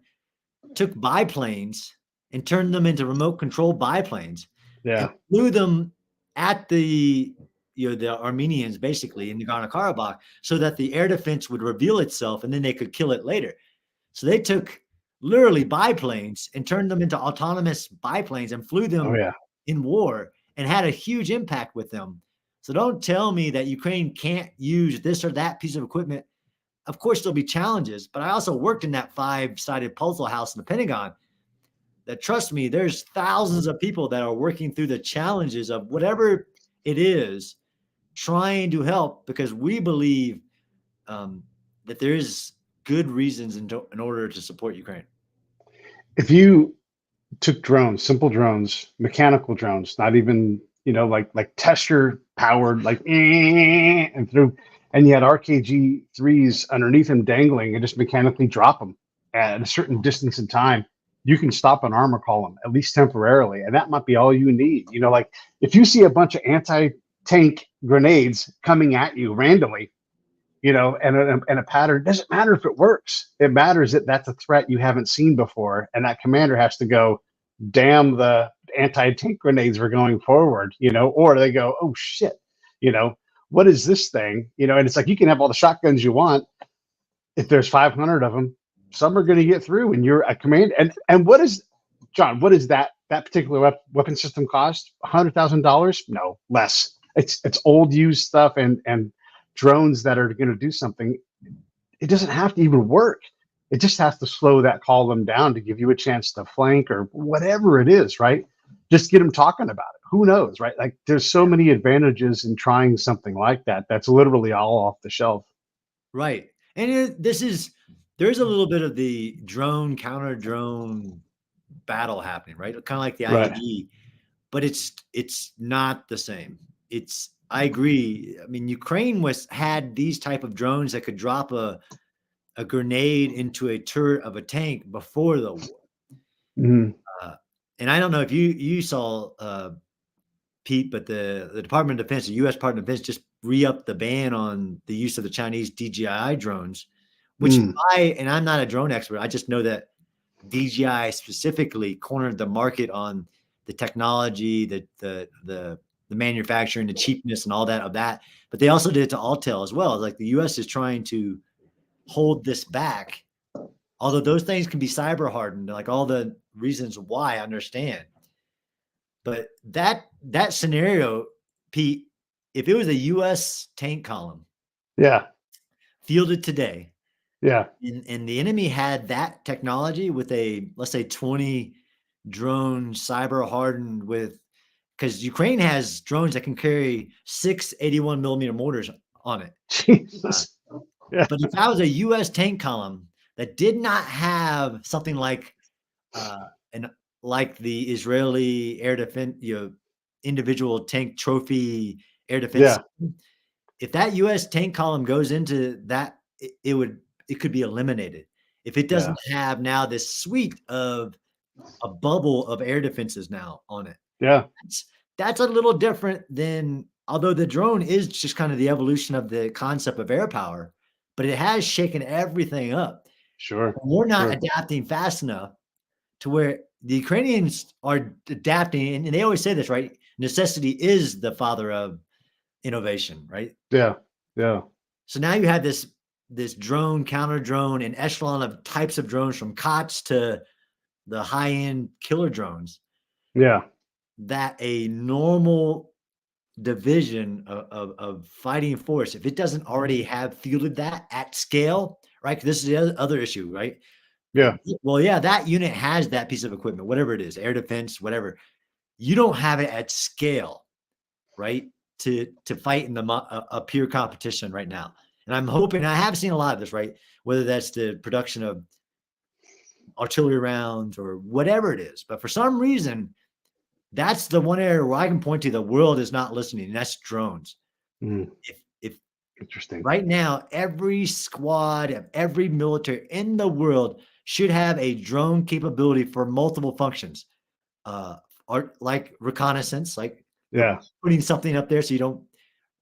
took biplanes and turned them into remote control biplanes and Yeah. flew them at the Armenians basically in Nagorno-Karabakh so that the air defense would reveal itself and then they could kill it later. So they took literally biplanes and turned them into autonomous biplanes and flew Oh them yeah. in war and had a huge impact with them. So don't tell me that Ukraine can't use this or that piece of equipment. Of course, there'll be challenges, but I also worked in that five-sided puzzle house in the Pentagon. That, trust me, there's thousands of people that are working through the challenges of whatever it is, trying to help because we believe that there is good reasons in order to support Ukraine. If you took drones, simple drones, mechanical drones, not even, like tester powered, like and through, and you had RKG threes underneath them dangling and just mechanically drop them at a certain distance in time, you can stop an armor column at least temporarily, and that might be all you need. Like if you see a bunch of anti-tank grenades coming at you randomly, and a pattern, doesn't matter if it works. It matters that that's a threat you haven't seen before, and that commander has to go, damn the anti-tank grenades were going forward, or they go, oh shit, what is this thing? And it's like you can have all the shotguns you want. If there's 500 of them, some are going to get through, and you're a command. And what is, John? What is that particular weapon system cost? $100,000? No, less. It's old used stuff and drones that are going to do something. It doesn't have to even work. It just has to slow that column down to give you a chance to flank or whatever it is, right? Just get them talking about it. Who knows, right? Like there's so many advantages in trying something like that. That's literally all off the shelf. Right. And there's a little bit of the drone counter drone battle happening, right? Kind of like the Right. IED, but it's not the same. I agree. I mean, Ukraine had these type of drones that could drop a grenade into a turret of a tank before the war. Mm-hmm. And I don't know if you saw Pete, but the Department of Defense, the U.S. Department of Defense, just re-upped the ban on the use of the Chinese DJI drones, which and I'm not a drone expert. I just know that DJI specifically cornered the market on the technology, the manufacturing, the cheapness, and all that of that. But they also did it to Altel as well. Like the U.S. is trying to hold this back, although those things can be cyber hardened. Like all the reasons why, I understand. But that scenario, Pete, if it was a U.S. tank column, yeah, fielded today, yeah, and the enemy had that technology with a, let's say, 20 drone cyber hardened with, because Ukraine has drones that can carry 6 81 millimeter mortars on it. Jesus, yeah, But if that was a U.S. tank column that did not have something like the Israeli air defense, individual tank trophy air defense yeah, system, if that U.S. tank column goes into that, it could be eliminated. If it yeah, doesn't have now this suite of a bubble of air defenses now on it, yeah, that's a little different than, although the drone is just kind of the evolution of the concept of air power, but it has shaken everything up. sure, We're not sure, adapting fast enough to where the Ukrainians are adapting, and they always say this, right? Necessity is the father of innovation, right? yeah, yeah, So now you have this drone, counter drone, and echelon of types of drones from COTS to the high end killer drones yeah, that a normal division of fighting force, if it doesn't already have fielded that at scale, right? This is the other issue, right? yeah, Well, yeah, that unit has that piece of equipment, whatever it is, air defense, whatever. You don't have it at scale, right? To fight in a pure competition right now. And I'm hoping, I have seen a lot of this, right? Whether that's the production of artillery rounds or whatever it is. But for some reason, that's the one area where I can point to the world is not listening, and that's drones. mm, If interesting, right now, every squad of every military in the world should have a drone capability for multiple functions, or like reconnaissance, like Yeah. putting something up there so you don't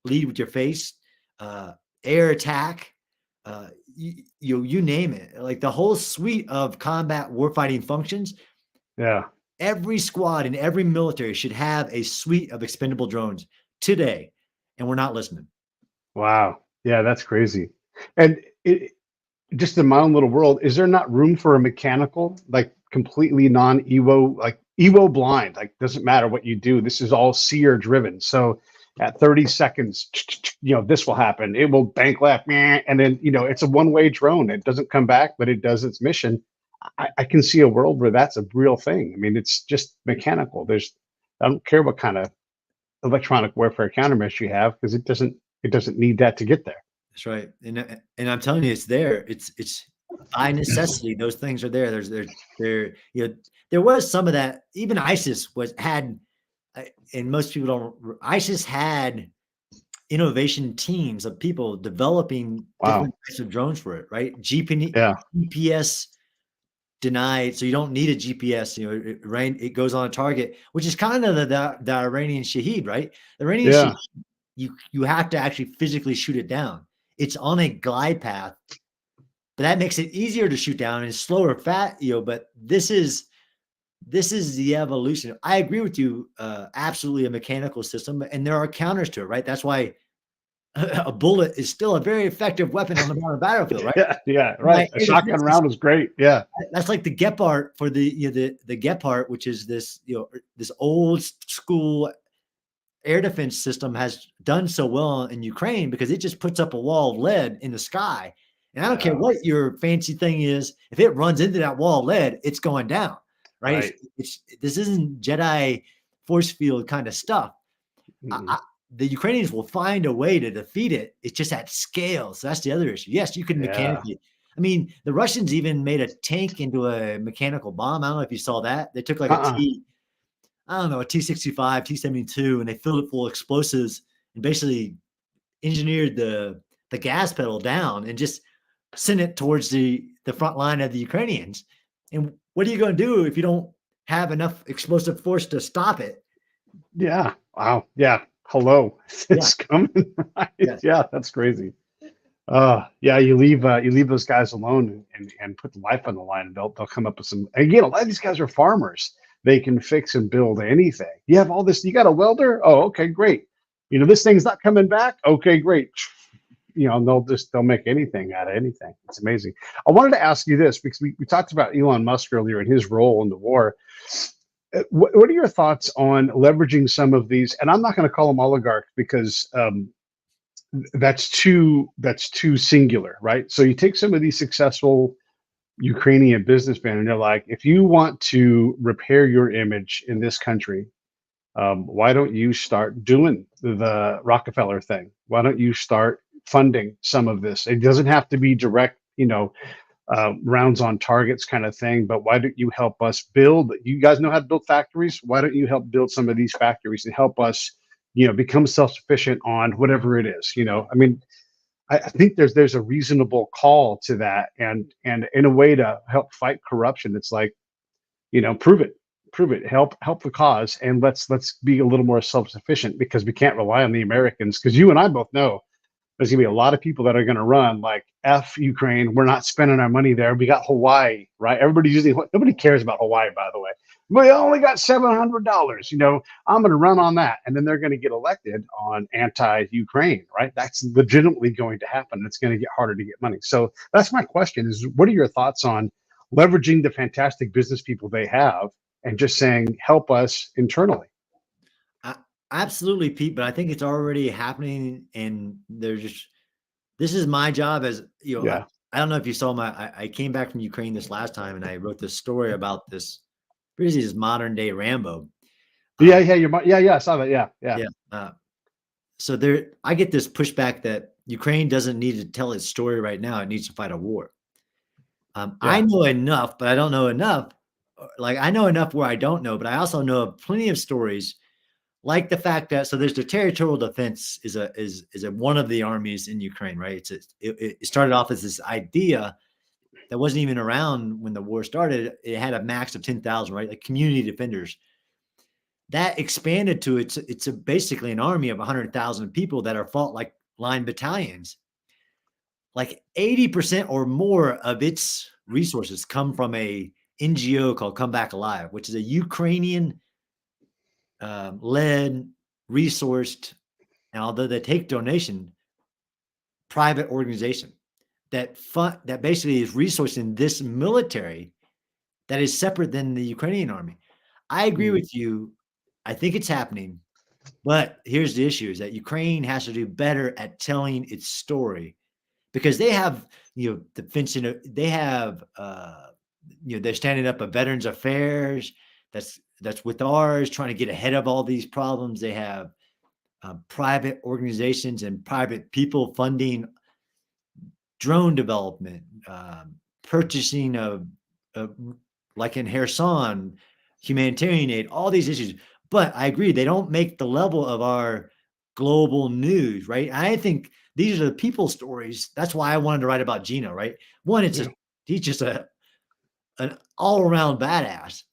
lead with your face, uh, air attack, you name it, like the whole suite of combat warfighting functions. Yeah. Every squad in every military should have a suite of expendable drones today, and we're not listening. Wow. Yeah, that's crazy. And just in my own little world, is there not room for a mechanical, like completely non-EWO, like EWO blind? Like doesn't matter what you do. This is all seer driven. So at 30 seconds, this will happen. It will bank left, and then it's a one-way drone. It doesn't come back, but it does its mission. I can see a world where that's a real thing. I mean, it's just mechanical. I don't care what kind of electronic warfare countermeasure you have because it doesn't need that to get there. That's right, and I'm telling you, it's there. It's by necessity. Those things are there. There was some of that. Even ISIS had, and most people don't. ISIS had innovation teams of people developing Wow. different types of drones for it. Right, Yeah. GPS denied, so you don't need a GPS. It goes on a target, which is kind of the Iranian Shaheed, right? The Iranian Yeah. Shaheed, you have to actually physically shoot it down. It's on a glide path, but that makes it easier to shoot down and slower but this is the evolution. I agree with you, absolutely a mechanical system, and there are counters to it, right? That's why a bullet is still a very effective weapon on the modern battlefield, right? Yeah. Yeah. My Right. A air shotgun defenses, round is great. Yeah. that's like the Gepard for the Gepard, which is this this old school air defense system has done so well in Ukraine because it just puts up a wall of lead in the sky. And I don't care Yeah. what your fancy thing is, if it runs into that wall of lead, it's going down, right? Right. This isn't Jedi force field kind of stuff. Mm. The Ukrainians will find a way to defeat it. It's just at scale. So that's the other issue. Yes, you can Yeah. mechanically. I mean, the Russians even made a tank into a mechanical bomb. I don't know if you saw that. They took like Uh-uh. I don't know, a T-65, T-72, and they filled it full of explosives and basically engineered the gas pedal down and just sent it towards the front line of the Ukrainians. And what are you going to do if you don't have enough explosive force to stop it? Yeah. Wow. Yeah. Hello. Yeah, It's coming. Right. yeah, Yeah. That's crazy. Yeah. You leave those guys alone and put life on the line, and they'll come up with some. Again, a lot of these guys are farmers. They can fix and build anything. You have all this. You got a welder. Oh, okay, great. This thing's not coming back. Okay, great. They'll make anything out of anything. It's amazing. I wanted to ask you this because we talked about Elon Musk earlier and his role in the war. What are your thoughts on leveraging some of these? And I'm not going to call them oligarchs because that's too singular, right? So you take some of these successful Ukrainian businessmen, and they're like, if you want to repair your image in this country, why don't you start doing the Rockefeller thing? Why don't you start funding some of this? It doesn't have to be direct, rounds on targets kind of thing, but why don't you help us build? You guys know how to build factories. Why don't you help build some of these factories and help us, become self-sufficient on whatever it is? I mean, I think there's a reasonable call to that, and in a way to help fight corruption. It's like, prove it, help the cause, and let's be a little more self-sufficient because we can't rely on the Americans. Because you and I both know there's going to be a lot of people that are going to run like F Ukraine. We're not spending our money there. We got Hawaii, right? Nobody cares about Hawaii, by the way. We only got $700. I'm going to run on that. And then they're going to get elected on anti-Ukraine, right? That's legitimately going to happen. It's going to get harder to get money. So that's my question is, what are your thoughts on leveraging the fantastic business people they have and just saying, help us internally? Absolutely, Pete. But I think it's already happening, and this is my job as Yeah. I don't know if you saw I came back from Ukraine this last time, and I wrote this story about this basically this modern day Rambo. Yeah. Yeah. Yeah. I saw that. Yeah. Yeah. Yeah. So I get this pushback that Ukraine doesn't need to tell its story right now; it needs to fight a war. I Yeah. know enough, but I don't know enough. Like I know enough where I don't know, but I also know plenty of stories, like the fact that there's the territorial defense is one of the armies in Ukraine, right? It started off as this idea that wasn't even around when the war started. It had a max of 10,000, right? Like community defenders. That expanded to it's basically an army of 100,000 people that are fought like line battalions. Like 80% or more of its resources come from a NGO called Come Back Alive, which is a Ukrainian led, resourced, and although they take donation, private organization that basically is resourcing this military that is separate than the Ukrainian army. I agree Mm, with you. I think it's happening, but here's the issue: is that Ukraine has to do better at telling its story because they have, the fencing. They have, they're standing up a Veterans Affairs that's with ours, trying to get ahead of all these problems. They have private organizations and private people funding drone development, purchasing of like in Kherson, humanitarian aid, all these issues. But I agree, they don't make the level of our global news, right? I think these are the people stories. That's why I wanted to write about Gino, right? One, yeah, he's just an all around badass.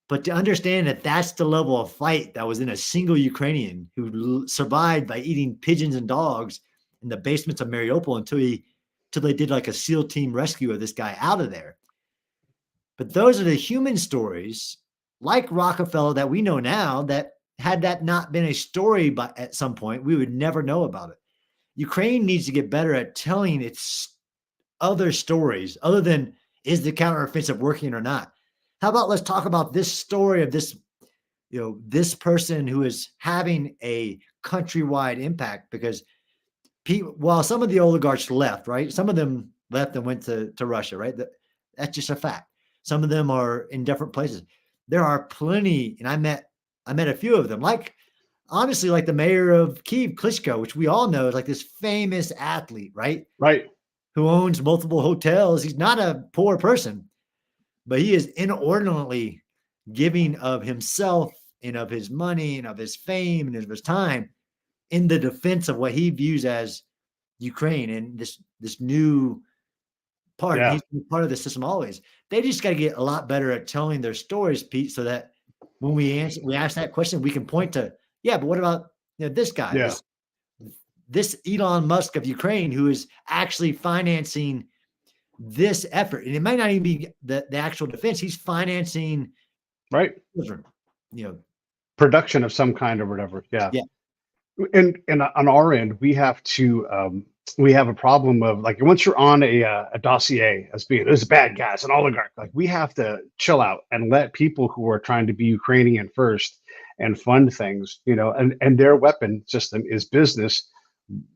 But to understand that that's the level of fight that was in a single Ukrainian who survived by eating pigeons and dogs in the basements of Mariupol until they did like a SEAL team rescue of this guy out of there. But those are the human stories, like Rockefeller, that we know now. That had that not been a story, but at some point we would never know about it. Ukraine needs to get better at telling its other stories, other than is the counteroffensive working or not. How about let's talk about this story of this person who is having a countrywide impact because while some of the oligarchs left, right? Some of them left and went to Russia, right? That's just a fact. Some of them are in different places. There are plenty, and I met a few of them, like honestly, like the mayor of Kyiv, Klitschko, which we all know is like this famous athlete, right? right. Who owns multiple hotels. He's not a poor person, but he is inordinately giving of himself and of his money and of his fame and of his time in the defense of what he views as Ukraine and this new part. Yeah, He's been part of the system always. They just got to get a lot better at telling their stories, Pete, so that when we ask that question, we can point to, yeah, but what about this guy, yeah, this Elon Musk of Ukraine who is actually financing this effort, and it might not even be the actual defense. He's financing right. children, you know, Production of some kind or whatever. Yeah. yeah, And on our end, we have a problem of like once you're on a dossier as being this bad guys, an oligarch, like we have to chill out and let people who are trying to be Ukrainian first and fund things, and their weapon system is business.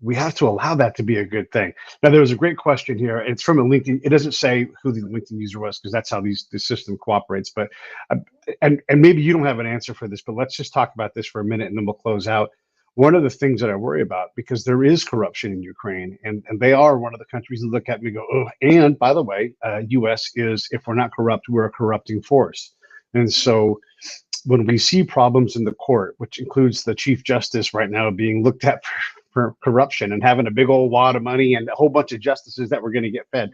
We have to allow that to be a good thing. Now, there was a great question here. It's from a LinkedIn. It doesn't say who the LinkedIn user was because that's how the system cooperates. But uh, and maybe you don't have an answer for this, but let's just talk about this for a minute and then we'll close out. One of the things that I worry about, because there is corruption in Ukraine, and they are one of the countries that look at me and go, oh, and by the way, U.S. is, if we're not corrupt, we're a corrupting force. And so when we see problems in the court, which includes the chief justice right now being looked at for corruption and having a big old wad of money and a whole bunch of justices that we're going to get fed.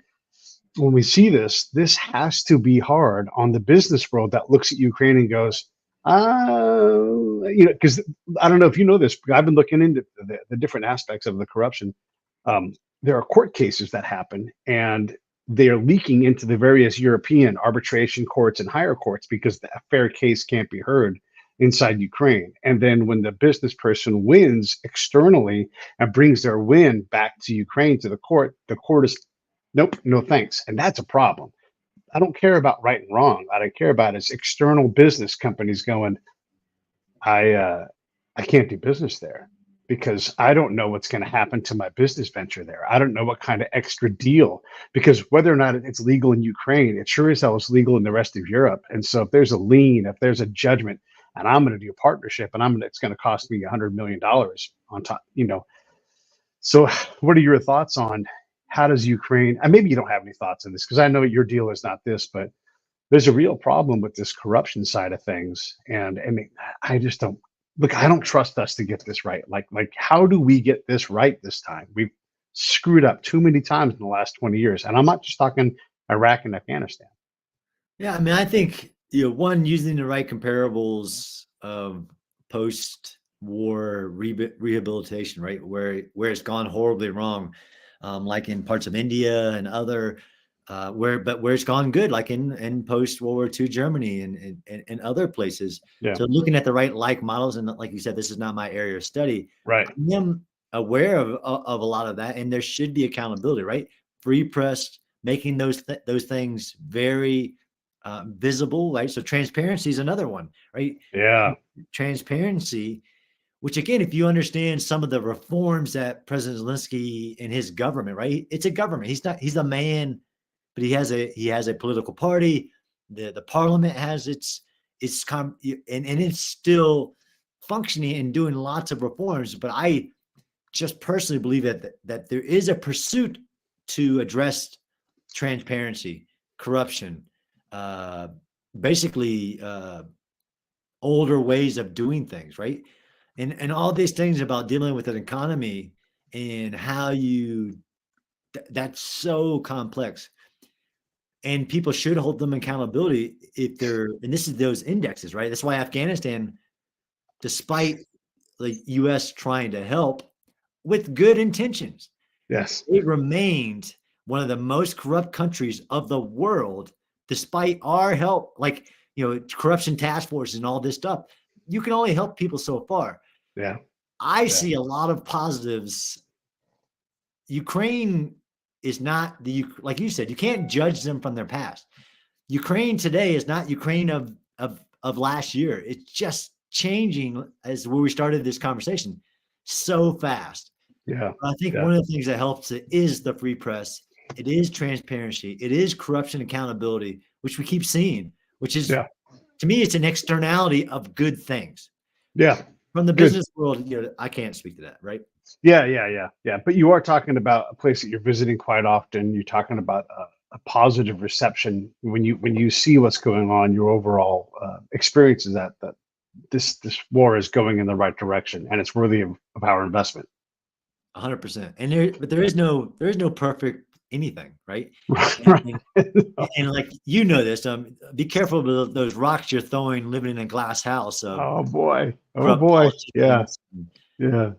When we see this has to be hard on the business world that looks at Ukraine and goes, because I don't know if you know this, but I've been looking into the different aspects of the corruption. There are court cases that happen, and they are leaking into the various European arbitration courts and higher courts because the fair case can't be heard inside Ukraine. And then when the business person wins externally and brings their win back to Ukraine to the court is, nope, no thanks. And that's a problem. I don't care about right and wrong. What I care about is external business companies going, I can't do business there because I don't know what's going to happen to my business venture there. I don't know what kind of extra deal, because whether or not it's legal in Ukraine, it sure as hell is legal in the rest of Europe. And so if there's a lien, if there's a judgment, and I'm going to do a partnership, and it's going to cost me $100 million on top. So what are your thoughts on how does Ukraine? And maybe you don't have any thoughts on this because I know your deal is not this, but there's a real problem with this corruption side of things, and I just don't look. I don't trust us to get this right. Like how do we get this right this time? We've screwed up too many times in the last 20 years, and I'm not just talking Iraq and Afghanistan. Yeah, I mean, I think, one, using the right comparables of post-war rehabilitation, right, where it's gone horribly wrong, like in parts of India and other, where it's gone good, like in post-World War II Germany and other places. Yeah. So looking at the right like models, and like you said, this is not my area of study. Right. I am aware of a lot of that, and there should be accountability, right? Free press, making those things very visible, right? So transparency is another one, right? Yeah. Transparency, which again, if you understand some of the reforms that President Zelensky and his government, right? It's a government. He's a man, but he has a political party. The parliament has and it's still functioning and doing lots of reforms. But I just personally believe that there is a pursuit to address transparency, corruption, uh, basically older ways of doing things, right? And all these things about dealing with an economy and how that's so complex. And people should hold them accountability if they're, and this is those indexes, right? That's why Afghanistan, despite the US trying to help with good intentions, Yes. it remained one of the most corrupt countries of the world, despite our help, like, corruption task forces and all this stuff. You can only help people so far. Yeah. I Yeah. see a lot of positives. Ukraine is not like you said, you can't judge them from their past. Ukraine today is not Ukraine of last year. It's just changing as where we started this conversation so fast. Yeah. I think Yeah. one of the things that helps it is the free press. It is transparency. It is corruption accountability, which we keep seeing, which is, Yeah. to me, it's an externality of good things. Yeah. From the Good. business world, I can't speak to that, right? Yeah. But you are talking about a place that you're visiting quite often. You're talking about a positive reception when you see what's going on. Your overall experience is that this war is going in the right direction and it's worthy of our investment. 100%. But there is no perfect anything, right? Right. And like, this, be careful with those rocks you're throwing living in a glass house of Oh boy. Oh corrupt boy. Yeah. politicians. Yeah.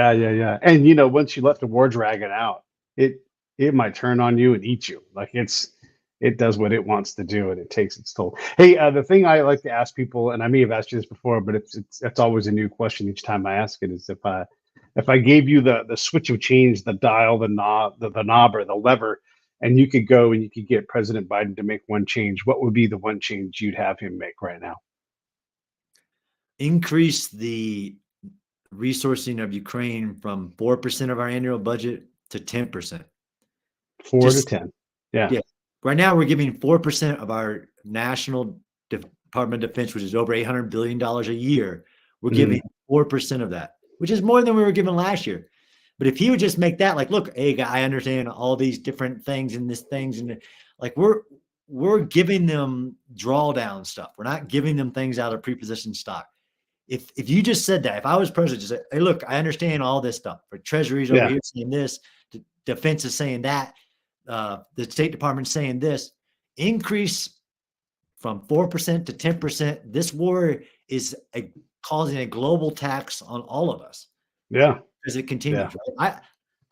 uh, Yeah. And once you let the war dragon out, it might turn on you and eat you. Like it does what it wants to do and it takes its toll. Hey, the thing I like to ask people, and I may have asked you this before, but it's always a new question each time I ask it, is if I gave you the switch of change, the dial, the knob, the knob or the lever, and you could go and you could get President Biden to make one change, what would be the one change you'd have him make right now? Increase the resourcing of Ukraine from 4% of our annual budget to 10%. 4 to 10. Yeah. Yeah. Right now, we're giving 4% of our national Department of Defense, which is over $800 billion a year. We're giving 4% of that, which is more than we were given last year. But if he would just make that like, look, hey, I understand all these different things and like we're giving them drawdown stuff. We're not giving them things out of prepositioned stock. If you just said that, if I was president, just say, hey, look, I understand all this stuff. But Treasury's over here saying this, the defense is saying that, the State Department's saying this. Increase from 4% to 10%. This war is causing a global tax on all of us. Yeah. As it continues. Right?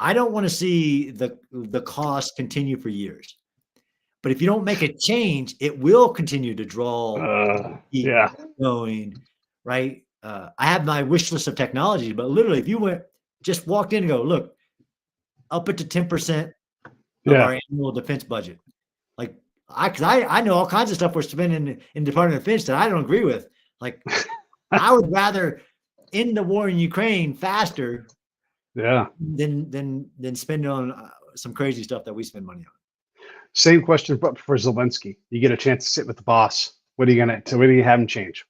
I don't want to see the cost continue for years. But if you don't make a change, it will continue to draw keep going, right? I have my wish list of technology, but literally, if you just walked in and go, look, up it to 10% of our annual defense budget. Like, I know all kinds of stuff we're spending in Department of Defense that I don't agree with. Like, I would rather end the war in Ukraine faster than spend it on some crazy stuff that we spend money on. Same question, but for Zelensky. You get a chance to sit with the boss. What are you have him change?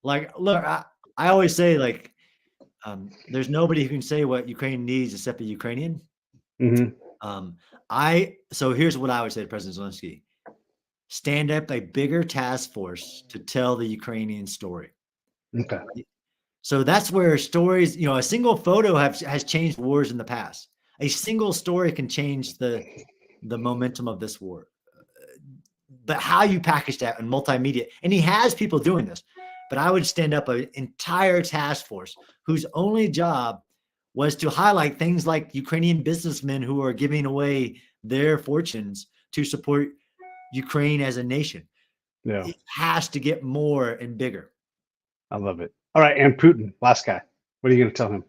Like, look, I always say, like, there's nobody who can say what Ukraine needs except a Ukrainian. So here's what I would say to President Zelensky: stand up a bigger task force to tell the Ukrainian story. Okay. So that's where stories, a single photo has changed wars in the past. A single story can change the the momentum of this war. But how you package that in multimedia, and he has people doing this, but I would stand up an entire task force whose only job was to highlight things like Ukrainian businessmen who are giving away their fortunes to support Ukraine as a nation. Yeah, It has to get more and bigger. I love it. All right, and Putin, last guy. What are you going to tell him?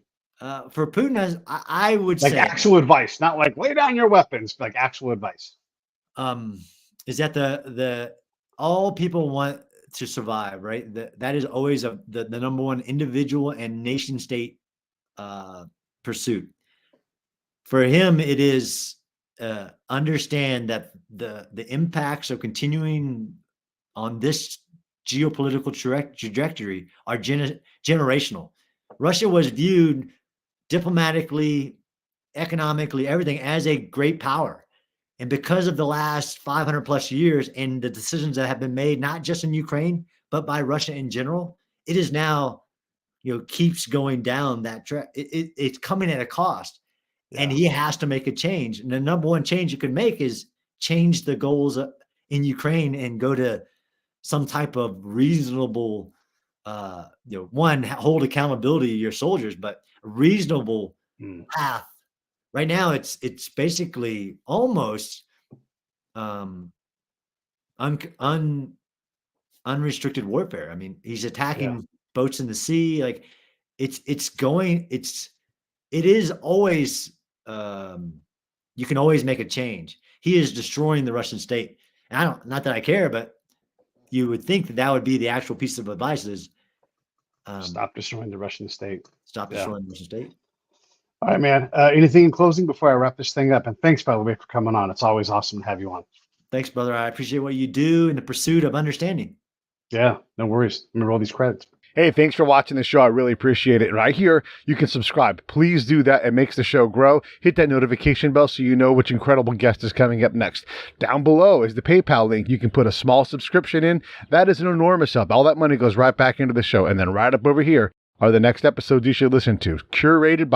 For Putin, I would Like say, actual advice, not like lay down your weapons, but like actual advice. is that the all people want to survive, right? That is always the number one individual and nation state pursuit. For him, it is understand that the impacts of continuing on this geopolitical trajectory are generational. Russia was viewed diplomatically, economically, everything as a great power. And because of the last 500 plus years and the decisions that have been made, not just in Ukraine, but by Russia in general, it is now, keeps going down that track. It's coming at a cost. Yeah. And he has to make a change. And the number one change you could make is change the goals in Ukraine and go to some type of reasonable, one, hold accountability to your soldiers, but a reasonable path. Right now, it's basically almost unrestricted warfare. I mean, he's attacking boats in the sea. Like it is always, you can always make a change. He is destroying the Russian state. And not that I care, but you would think that would be the actual piece of advice is stop destroying the Russian state. Stop destroying the Russian state. All right, man. Anything in closing before I wrap this thing up? And thanks, by the way, for coming on. It's always awesome to have you on. Thanks, brother. I appreciate what you do in the pursuit of understanding. Yeah, no worries. I'm gonna roll these credits. Hey, thanks for watching the show. I really appreciate it. Right here, you can subscribe. Please do that. It makes the show grow. Hit that notification bell so you know which incredible guest is coming up next. Down below is the PayPal link. You can put a small subscription in. That is an enormous help. All that money goes right back into the show. And then right up over here are the next episodes you should listen to, curated by